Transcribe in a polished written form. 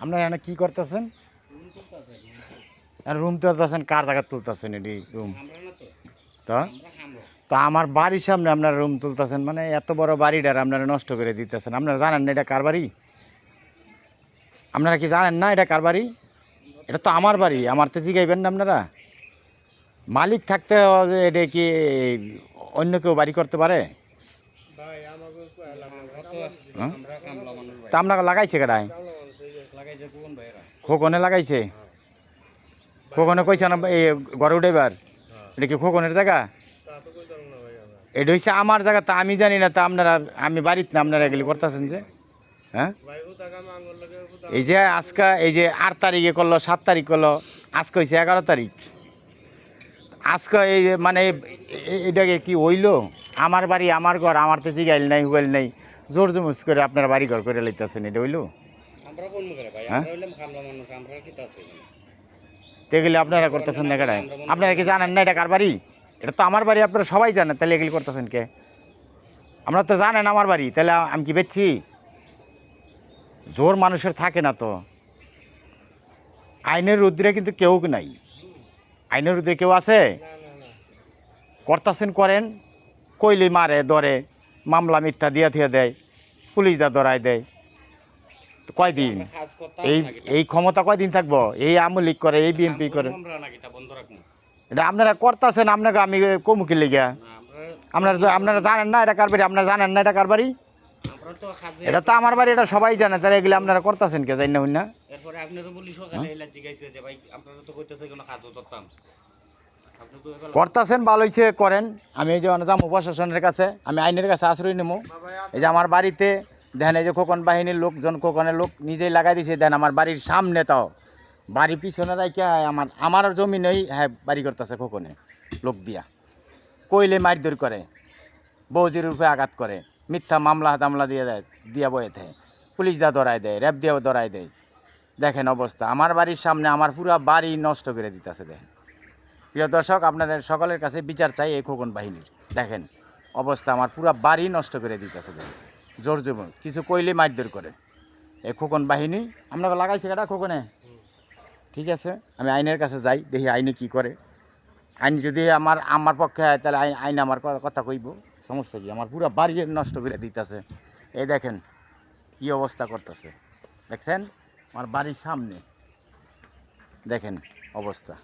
আপনারা এখানে কি করতেছেন? আর রুম তুলতেছেন, কার জায়গা তুলতেছেন? এটি রুম তো তো আমার বাড়ির সামনে আপনারা রুম তুলতেছেন, মানে এত বড় বাড়িটার আপনারা নষ্ট করে দিতেছেন। আপনারা জানেন না এটা কার বাড়ি? আপনারা কি জানেন না এটা কার বাড়ি? এটা তো আমার বাড়ি, আমার তো জিগাইবেন না আপনারা? মালিক থাকতে যে এটা কি অন্য কেউ বাড়ি করতে পারে? হ্যাঁ? তা আপনাকে লাগাইছে কেডায়? খোকনে লাগাইছে? খোকনে কইছে না এই ঘরে উঠাইবার? এটা কি খোকনের জায়গা? এটা হচ্ছে আমার জায়গা, তা আমি জানি না। তা আপনারা, আমি বাড়িতে না, আপনারা এগুলি করতেছেন যে? হ্যাঁ, এই যে আজকে এই যে 8 তারিখে করলো, 7 তারিখ করলো, আজকে হয়েছে 11 তারিখ। আজকে এই যে মানে এটাকে কি হইলো? আমার বাড়ি, আমার ঘর, আমার তো জিগাইল নাই, হুগাইল নাই, জোর জমুজ করে আপনারা বাড়ি ঘর করে লইতেছেন, এটা হইলো? হ্যাঁ, এগুলি আপনারা করতেছেন না কেডায়? আপনারা কি জানেন না এটা কার বাড়ি? এটা তো আমার বাড়ি, আপনারা সবাই জানেন, তাহলে এগুলি করতেছেন কে? আমরা তো জানেন আমার বাড়ি, তাহলে আমি কি বেচছি? জোর মানুষের থাকে না তো। আইনের রুদ্রে কিন্তু কেউ নাই। আইনের রুদ্রে কেউ আছে? করতেছেন, করেন, কইলি মারে ধরে, মামলা মিথ্যা দিয়া থিয়া দেয়, পুলিশ দা ধরায় দেয়। কয়দিন এই এই ক্ষমতা কয়দিন থাকবো? এই আওয়ামী লীগ করে, এই বিএনপি করে। এটা আপনারা করতেছেন, আপনাকে আমি কমুকি লিগা? আপনারা জানেন না এটা কার বাড়ি? আপনারা জানেন না এটা কার বাড়ি? এটা তো আমার বাড়ি, এটা সবাই জানে, তাহলে এগুলো আপনারা করতেছেন কে? জানি না হই না। করতেছেন, ভালো হয়েছে, করেন। আমি এই যে যাবো প্রশাসনের কাছে, আমি আইনের কাছে আশ্রয় নেবো। এই যে আমার বাড়িতে দেখেন, এই যে খোকন বাহিনীর লোকজন, খোকনের লোক নিজেই লাগাই দিয়েছে। দেন আমার বাড়ির সামনে, তাও বাড়ির পিছনে রাখে আমার জমিনেই হ্যাঁ বাড়ি করতেছে খোকনে লোক দিয়া। কইলে মারধর করে, বৌজির রূপে আঘাত করে, মিথ্যা মামলা টামলা দিয়ে দেয়, দিয়া বয়ে থাকে, পুলিশ দা ধরায় দেয়, র্যাব দিয়ে ধরায় দেয়। দেখেন অবস্থা, আমার বাড়ির সামনে আমার পুরো বাড়ি নষ্ট করে দিতেছে। দেখেন প্রিয় দর্শক, আপনাদের সকলের কাছে বিচার চাই এই খোকন বাহিনীর। দেখেন অবস্থা, আমার পুরো বাড়ি নষ্ট করে দিতেছে। দেখেন জোর জবর কিছু কইলে মারধর করে এই খোকন বাহিনী। আপনাকে লাগাইছে এটা খোকনে? ঠিক আছে, আমি আইনের কাছে যাই, দেখি আইনে কি করে। আইন যদি আমার পক্ষে হয়, তাহলে আইন আমার কথা কইব, সমস্যা কি? আমার পুরো বাড়ি নষ্ট করে দিতেছে। এই দেখেন কি অবস্থা করতেছে, দেখছেন আমার বাড়ির সামনে, দেখেন অবস্থা।